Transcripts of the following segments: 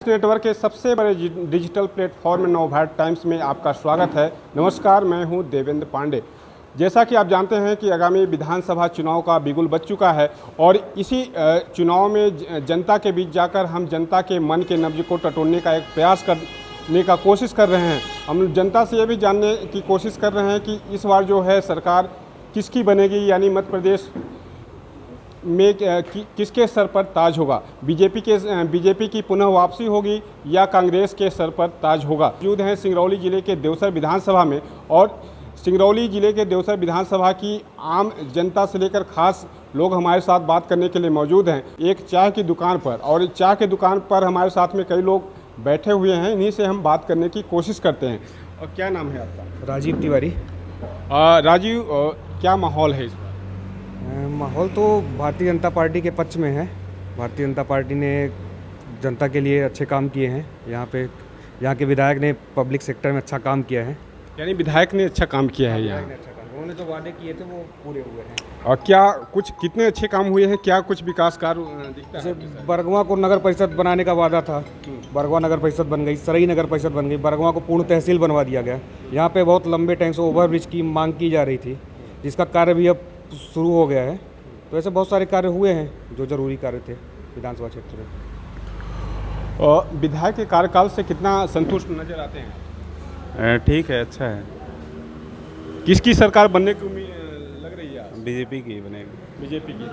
Network के सबसे बड़े डिजिटल प्लेटफॉर्म नवभारत टाइम्स में आपका स्वागत है। नमस्कार, मैं हूं देवेंद्र पांडे। जैसा कि आप जानते हैं कि आगामी विधानसभा चुनाव का बिगुल बज चुका है और इसी चुनाव में जनता के बीच जाकर हम जनता के मन के नब्ज को टटोलने का एक प्रयास करने का कोशिश कर रहे हैं। हम जनता से ये भी जानने की कोशिश कर रहे हैं कि इस बार जो है सरकार किसकी बनेगी, यानी मध्य प्रदेश में किसके सर पर ताज होगा। बीजेपी की पुनः वापसी होगी या कांग्रेस के सर पर ताज होगा। मौजूद हैं सिंगरौली जिले के देवसर विधानसभा में और सिंगरौली जिले के देवसर विधानसभा की आम जनता से लेकर खास लोग हमारे साथ बात करने के लिए मौजूद हैं एक चाय की दुकान पर। और चाय की दुकान पर हमारे साथ में कई लोग बैठे हुए हैं, इन्हीं से हम बात करने की कोशिश करते हैं। और क्या नाम है आपका? राजीव तिवारी। राजीव, क्या माहौल है इस बार? माहौल तो भारतीय जनता पार्टी के पक्ष में है। भारतीय जनता पार्टी ने जनता के लिए अच्छे काम किए हैं। यहाँ के विधायक ने पब्लिक सेक्टर में अच्छा काम किया है। यानी विधायक ने अच्छा काम किया है यहाँ। उन्होंने जो वादे किए थे वो पूरे हुए हैं। और क्या कितने अच्छे काम हुए हैं? क्या कुछ विकास कार्य दिखता है? बरगवा को नगर परिषद बनाने का वादा था, बरगवा नगर परिषद बन गई। सरई नगर परिषद बन गई। बरगवा को पूर्ण तहसील बनवा दिया गया। यहाँ पे बहुत लंबे टाइम से ओवरब्रिज की मांग की जा रही थी, जिसका कार्य भी अब शुरू हो गया है। तो ऐसे बहुत सारे कार्य हुए हैं जो जरूरी कार्य थे विधानसभा क्षेत्र में। और विधायक के कार्यकाल से कितना संतुष्ट नजर आते हैं? ठीक है, अच्छा है। किसकी सरकार बनने की उम्मीद लग रही है? बीजेपी की बनेगी। बीजेपी की।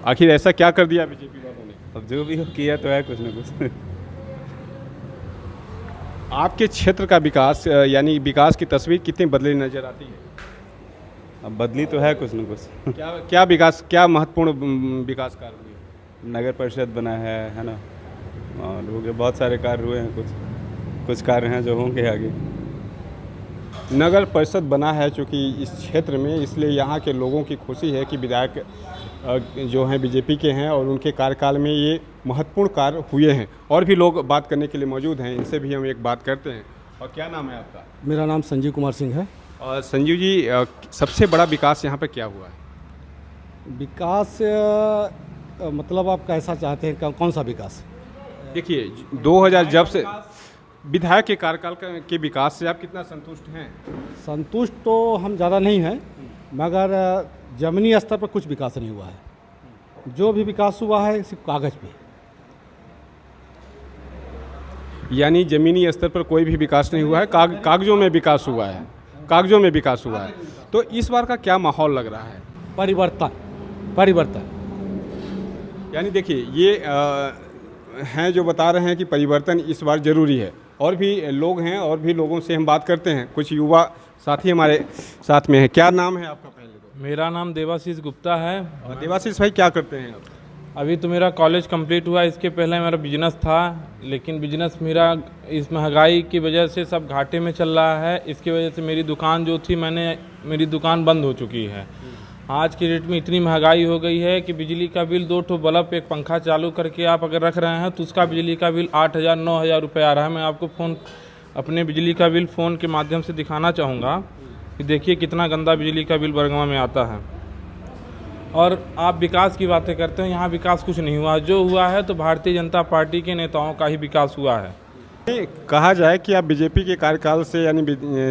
आखिर ऐसा क्या कर दिया बीजेपी वालों ने? अब जो भी हो किया तो है कुछ ना कुछ। आपके क्षेत्र का विकास, यानी विकास की तस्वीर कितनी बदली नजर आती है? अब बदली तो है कुछ ना कुछ। क्या विकास, क्या महत्वपूर्ण विकास कार्य हुए? नगर परिषद बना है ना, और हो गए बहुत सारे कार्य हुए हैं। कुछ कार्य हैं जो होंगे आगे। नगर परिषद बना है चूँकि इस क्षेत्र में, इसलिए यहाँ के लोगों की खुशी है कि विधायक जो हैं बीजेपी के हैं और उनके कार्यकाल में ये महत्वपूर्ण कार्य हुए हैं। और भी लोग बात करने के लिए मौजूद हैं, इनसे भी हम एक बात करते हैं। और क्या नाम है आपका? मेरा नाम संजीव कुमार सिंह है। और संजीव जी, सबसे बड़ा विकास यहाँ पे क्या हुआ है? विकास मतलब आप कैसा चाहते हैं, कौन सा विकास? देखिए, 2000 जब से विधायक के कार्यकाल के विकास से आप कितना संतुष्ट हैं? संतुष्ट तो हम ज़्यादा नहीं हैं, मगर ज़मीनी स्तर पर कुछ विकास नहीं हुआ है। जो भी विकास हुआ है सिर्फ कागज़ पे। यानी ज़मीनी स्तर पर कोई भी विकास नहीं हुआ है, कागजों में विकास हुआ है। कागजों में विकास हुआ है। तो इस बार का क्या माहौल लग रहा है? परिवर्तन। यानी देखिए, ये हैं जो बता रहे हैं कि परिवर्तन इस बार ज़रूरी है। और भी लोग हैं, और भी लोगों से हम बात करते हैं। कुछ युवा साथी हमारे साथ में हैं। क्या नाम है आपका? पहले तो मेरा नाम देवाशीष गुप्ता है। और देवाशीष भाई, क्या करते हैं आप? अभी तो मेरा कॉलेज कंप्लीट हुआ, इसके पहले मेरा बिजनेस था, लेकिन बिजनेस मेरा इस महंगाई की वजह से सब घाटे में चल रहा है। इसकी वजह से मेरी दुकान जो थी, मेरी दुकान बंद हो चुकी है। आज की डेट में इतनी महंगाई हो गई है कि बिजली का बिल 2 ठो बल्ब, एक पंखा चालू करके आप अगर रख रहे हैं तो उसका बिजली का बिल 8,000 9,000 रुपये आ रहा है। मैं आपको अपने बिजली का बिल फ़ोन के माध्यम से दिखाना चाहूँगा कि देखिए कितना गंदा बिजली का बिल बरगवा में आता है। और आप विकास की बातें करते हैं, यहाँ विकास कुछ नहीं हुआ। जो हुआ है तो भारतीय जनता पार्टी के नेताओं का ही विकास हुआ है। कहा जाए कि आप बीजेपी के कार्यकाल से, यानी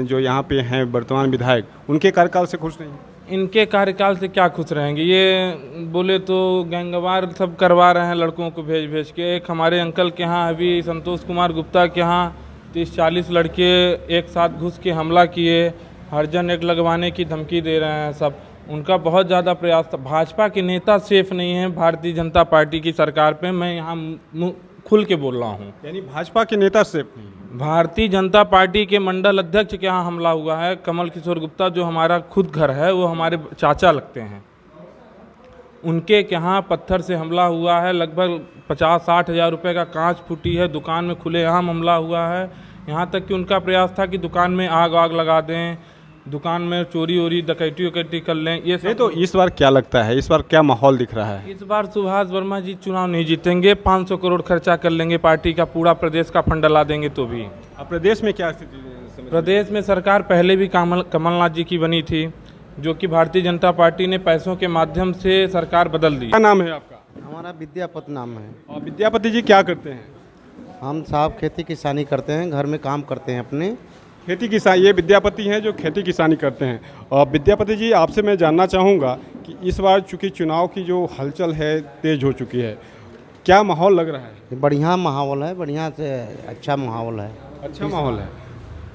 जो यहाँ पे हैं वर्तमान विधायक, उनके कार्यकाल से खुश नहीं? इनके कार्यकाल से क्या खुश रहेंगे? ये बोले तो गैंगवार सब करवा रहे हैं लड़कों को भेज भेज के। एक हमारे अंकल के यहाँ अभी संतोष कुमार गुप्ता के यहाँ 30-40 लड़के एक साथ घुस के हमला किए, हरजन एक लगवाने की धमकी दे रहे हैं सब। उनका बहुत ज़्यादा प्रयास था। भाजपा के नेता सेफ नहीं हैं भारतीय जनता पार्टी की सरकार पे। मैं यहाँ खुल के बोल रहा हूँ। यानी भाजपा के नेता सेफ नहीं? भारतीय जनता पार्टी के मंडल अध्यक्ष के यहाँ हमला हुआ है। कमल किशोर गुप्ता, जो हमारा खुद घर है, वो हमारे चाचा लगते हैं, उनके यहाँ पत्थर से हमला हुआ है। लगभग 50-60 हज़ार रुपये का कांच फूटी है। दुकान में खुलेआम हमला हुआ है। यहाँ तक कि उनका प्रयास था कि दुकान में आग लगा दें, दुकान में चोरी डकैती कर लें। ये सब। तो इस बार क्या लगता है, इस बार क्या माहौल दिख रहा है? इस बार सुभाष वर्मा जी चुनाव नहीं जीतेंगे। 500 करोड़ खर्चा कर लेंगे पार्टी का, पूरा प्रदेश का फंड ला देंगे तो भी। अब प्रदेश में क्या स्थिति? प्रदेश में सरकार पहले भी कमलनाथ जी की बनी थी, जो कि भारतीय जनता पार्टी ने पैसों के माध्यम से सरकार बदल दी। क्या नाम है आपका? हमारा विद्यापति नाम है। और विद्यापति जी क्या करते हैं? हम साहब खेती किसानी करते हैं, घर में काम करते हैं अपने। खेती किसान, ये विद्यापति हैं जो खेती किसानी करते हैं। और विद्यापति जी, आपसे मैं जानना चाहूँगा कि इस बार चूँकि चुनाव की जो हलचल है तेज हो चुकी है, क्या माहौल लग रहा है? बढ़िया माहौल है, बढ़िया से अच्छा माहौल है। अच्छा माहौल है,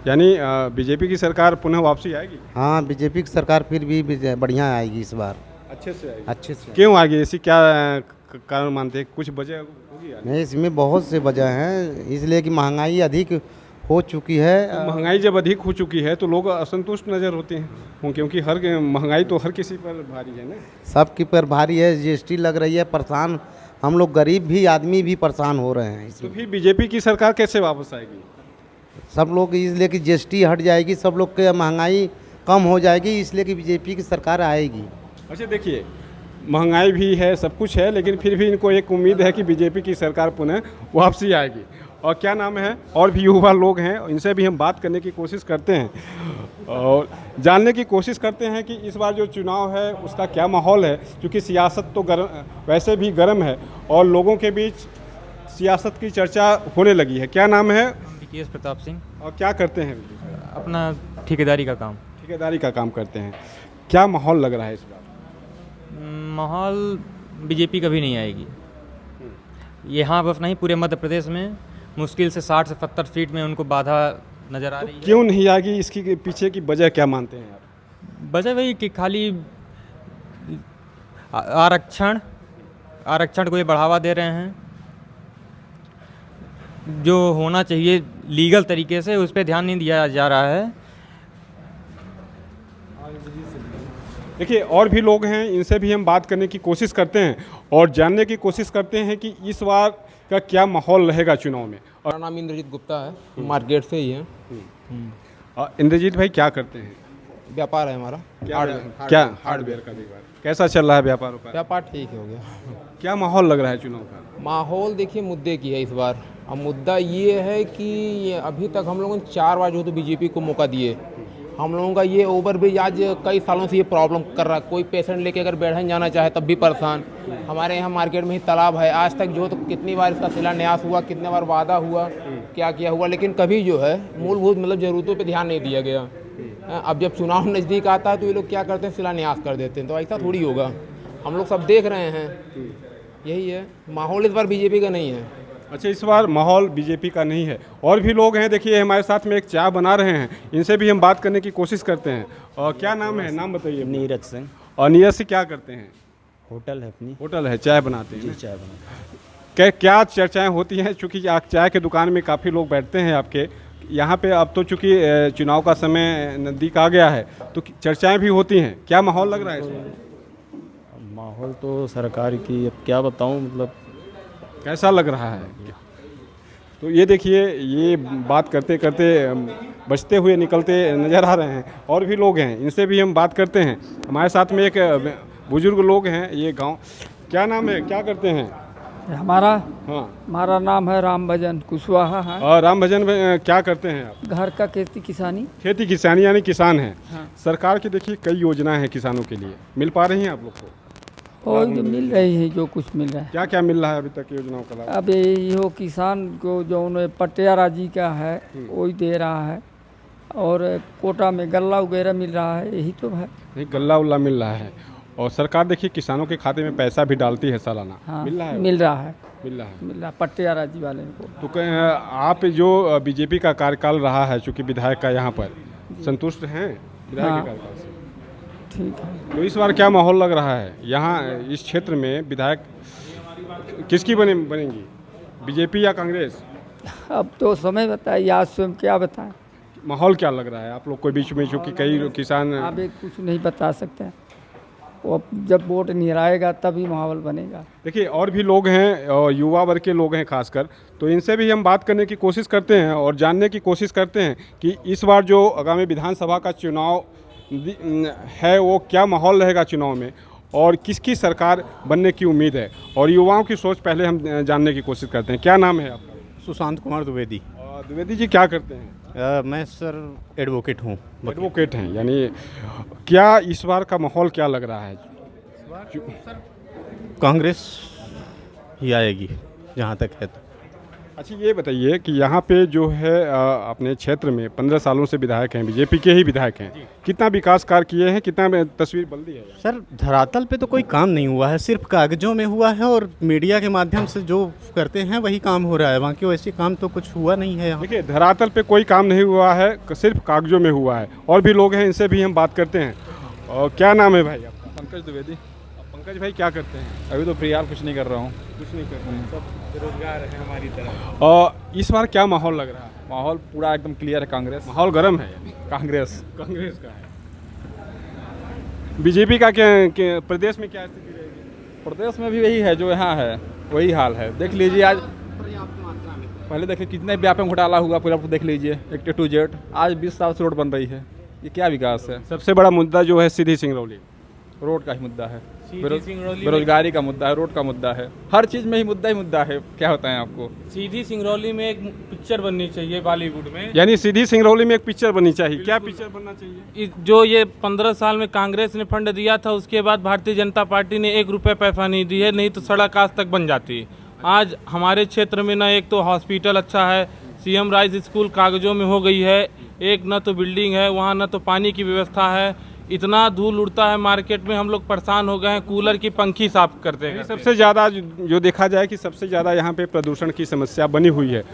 यानी बीजेपी की सरकार पुनः वापसी आएगी? हाँ, बीजेपी की सरकार फिर भी बढ़िया आएगी इस बार, अच्छे से आएगी। अच्छे से। क्यों आएगी? ऐसी क्या कारण मानते हैं? कुछ वजह होगी? नहीं, इसमें बहुत से वजह हैं, इसलिए कि महंगाई अधिक हो चुकी है। तो महंगाई जब अधिक हो चुकी है तो लोग असंतुष्ट नज़र होते हैं, क्योंकि हर महंगाई तो हर किसी पर भारी है ना। सबकी पर भारी है, जीएसटी लग रही है, परेशान हम लोग गरीब भी आदमी भी परेशान हो रहे हैं तो इसमें। फिर बीजेपी की सरकार कैसे वापस आएगी? सब लोग इसलिए कि जीएसटी हट जाएगी, सब लोग के महंगाई कम हो जाएगी, इसलिए कि बीजेपी की सरकार आएगी। अच्छा, देखिए, महंगाई भी है, सब कुछ है, लेकिन फिर भी इनको एक उम्मीद है कि बीजेपी की सरकार पुनः वापसी आएगी। और क्या नाम है, और भी युवा लोग हैं, इनसे भी हम बात करने की कोशिश करते हैं और जानने की कोशिश करते हैं कि इस बार जो चुनाव है उसका क्या माहौल है, क्योंकि सियासत तो वैसे भी गर्म है और लोगों के बीच सियासत की चर्चा होने लगी है। क्या नाम है? केएस प्रताप सिंह। और क्या करते हैं? अपना ठेकेदारी का काम। ठेकेदारी का काम करते हैं। क्या माहौल लग रहा है इस बार? माहौल बीजेपी कभी नहीं आएगी यहाँ, बस नहीं, पूरे मध्य प्रदेश में मुश्किल से 60 से 70 सीट में उनको बाधा नज़र आ रही है। क्यों नहीं आएगी? इसकी पीछे की वजह क्या मानते हैं आप? वजह वही कि खाली आरक्षण को ये बढ़ावा दे रहे हैं, जो होना चाहिए लीगल तरीके से उस पर ध्यान नहीं दिया जा रहा है। देखिए, और भी लोग हैं, इनसे भी हम बात करने की कोशिश करते हैं और जानने की कोशिश करते हैं कि इस बार का क्या माहौल रहेगा चुनाव में। मेरा नाम इंद्रजीत गुप्ता है, मार्केट से ही है। इंद्रजीत भाई, क्या करते हैं? व्यापार है हमारा। क्या हार्डवेयर का व्यापार? कैसा चल रहा है व्यापार का? व्यापार ठीक हो गया। क्या माहौल लग रहा है चुनाव का? माहौल देखिए मुद्दे की है इस बार। अब मुद्दा ये है कि अभी तक हम लोगों ने 4 बार जो तो बीजेपी को मौका दिए। हम लोगों का ये ओवरब्रिज आज कई सालों से ये प्रॉब्लम कर रहा है। कोई पेशेंट लेके अगर बेढ़न जाना चाहे तब भी परेशान। हमारे यहाँ मार्केट में ही तालाब है, आज तक जो तो कितनी बार इसका शिलान्यास हुआ, कितने बार वादा हुआ, क्या किया हुआ, लेकिन कभी जो है मूलभूत मतलब ज़रूरतों पे ध्यान नहीं दिया गया। अब जब चुनाव नज़दीक आता है तो ये लोग क्या करते हैं, शिलान्यास कर देते हैं। तो ऐसा थोड़ी होगा, हम लोग सब देख रहे हैं। यही है माहौल, इस बार बीजेपी का नहीं है। अच्छा, इस बार माहौल बीजेपी का नहीं है। और भी लोग हैं, देखिए हमारे साथ में एक चाय बना रहे हैं, इनसे भी हम बात करने की कोशिश करते हैं। और क्या नाम है? नाम बताइए। नीरज सिंह। और नीरज से क्या करते हैं? होटल है अपनी। होटल है, चाय बनाते हैं? जी, चाय बनाते हैं। क्या चर्चाएं होती हैं, चूँकि आप चाय के दुकान में काफ़ी लोग बैठते हैं आपके यहाँ पे, अब तो चूँकि चुनाव का समय नज़दीक आ गया है तो चर्चाएं भी होती हैं, क्या माहौल लग रहा है इसमें? माहौल तो सरकार की, अब क्या बताऊं, मतलब कैसा लग रहा है? तो ये देखिए, ये बात करते करते बचते हुए निकलते नज़र आ रहे हैं। और भी लोग हैं, इनसे भी हम बात करते हैं। हमारे साथ में एक बुजुर्ग लोग हैं, ये गांव, क्या नाम है, क्या करते हैं? हमारा हाँ, हमारा नाम है राम भजन कुशवाहा है। और राम भजन में क्या करते हैं आप? घर का खेती किसानी। खेती किसानी, यानी किसान हैं। हाँ। सरकार की देखिए कई योजनाएं हैं किसानों के लिए, मिल पा रही हैं आप लोग को? और जो मिल रही है, जो कुछ मिल रहा है। क्या क्या मिल रहा है अभी तक योजनाओं का लाभ? अब यो किसान को जो पटियाला जी का है वही दे रहा है, और कोटा में गल्ला वगैरह मिल रहा है, यही तो है। नहीं, गल्ला उल्ला मिल रहा है। और सरकार देखिए किसानों के खाते में पैसा भी डालती है सालाना। हाँ, मिल रहा है? मिल रहा है, मिल रहा है। मिल रहा है पटियाला जी वाले को। तो आप जो बीजेपी का कार्यकाल रहा है, चूँकि विधायक का यहाँ पर, संतुष्ट हैं विधायक हाँ। के कार्यकाल से? ठीक है। तो इस बार क्या माहौल लग रहा है यहाँ इस क्षेत्र में? विधायक किसकी बनेंगी, बीजेपी या कांग्रेस? अब तो समय बताइए, आज स्वयं क्या बताएं। माहौल क्या लग रहा है आप लोग को बीच में, चूँकि कई किसान? अब कुछ नहीं बता सकते हैं, वो जब वोट नहीं आएगा तभी माहौल बनेगा। देखिए, और भी लोग हैं और युवा वर्ग के लोग हैं खासकर, तो इनसे भी हम बात करने की कोशिश करते हैं और जानने की कोशिश करते हैं कि इस बार जो आगामी विधानसभा का चुनाव है वो क्या माहौल रहेगा चुनाव में, और किसकी सरकार बनने की उम्मीद है। और युवाओं की सोच पहले हम जानने की कोशिश करते हैं। क्या नाम है आपका? सुशांत कुमार द्विवेदी। द्विवेदी जी, क्या करते हैं? मैं सर एडवोकेट हूँ। एडवोकेट हैं, यानी क्या इस बार का माहौल क्या लग रहा है? कांग्रेस ही आएगी जहाँ तक है तो। अच्छा ये बताइए कि यहाँ पे जो है अपने क्षेत्र में 15 सालों से विधायक हैं, बीजेपी के ही विधायक हैं, कितना विकास कार्य किए हैं, कितना तस्वीर बदली है? सर धरातल पे तो कोई काम नहीं हुआ है, सिर्फ कागजों में हुआ है और मीडिया के माध्यम से जो करते हैं वही काम हो रहा है, बाकी वैसे काम तो कुछ हुआ नहीं है यहाँ। देखिए धरातल पे कोई काम नहीं हुआ है, सिर्फ कागजों में हुआ है। और भी लोग हैं, इनसे भी हम बात करते हैं। और क्या नाम है भाई आपका? पंकज द्विवेदी। पंकज भाई क्या करते हैं? अभी तो फिलहाल कुछ नहीं कर रहा हूँ। कुछ नहीं कर रहे हैं, सब बेरोजगार है हमारी तरह। और इस बार क्या माहौल लग रहा है? माहौल पूरा एकदम क्लियर है, कांग्रेस। माहौल गर्म है? कांग्रेस कांग्रेस का है। बीजेपी का क्या प्रदेश में क्या स्थिति रहेगी? प्रदेश में भी वही है जो यहाँ है, वही हाल है। देख लीजिए आज पहले देखिए कितने व्यापक घोटाला हुआ, पूरा देख लीजिए एक टू जेड। आज 20 साल से रोड बन रही है, ये क्या विकास है? सबसे बड़ा मुद्दा जो है सीधी सिंगरौली, रोड का ही मुद्दा है, सिंगरौली बेरोजगारी का मुद्दा है, रोड का मुद्दा है, हर चीज़ में ही मुद्दा है। क्या होता है आपको? सीधी सिंगरौली में एक पिक्चर बननी चाहिए बॉलीवुड में। यानी सीधी सिंगरौली में एक पिक्चर बननी चाहिए। क्या पिक्चर बनना चाहिए? जो ये 15 साल में कांग्रेस ने फंड दिया था, उसके बाद भारतीय जनता पार्टी ने 1 रुपये पैसा नहीं दी है, नहीं तो सड़क आज तक बन जाती। आज हमारे क्षेत्र में ना एक तो हॉस्पिटल अच्छा है, सीएम राइज स्कूल कागजों में हो गई है, एक ना तो बिल्डिंग है वहाँ, ना तो पानी की व्यवस्था है। इतना धूल उड़ता है मार्केट में, हम लोग परेशान हो गए हैं, कूलर की पंखी साफ करते हैं। सबसे ज़्यादा जो देखा जाए कि सबसे ज़्यादा यहाँ पे प्रदूषण की समस्या बनी हुई है।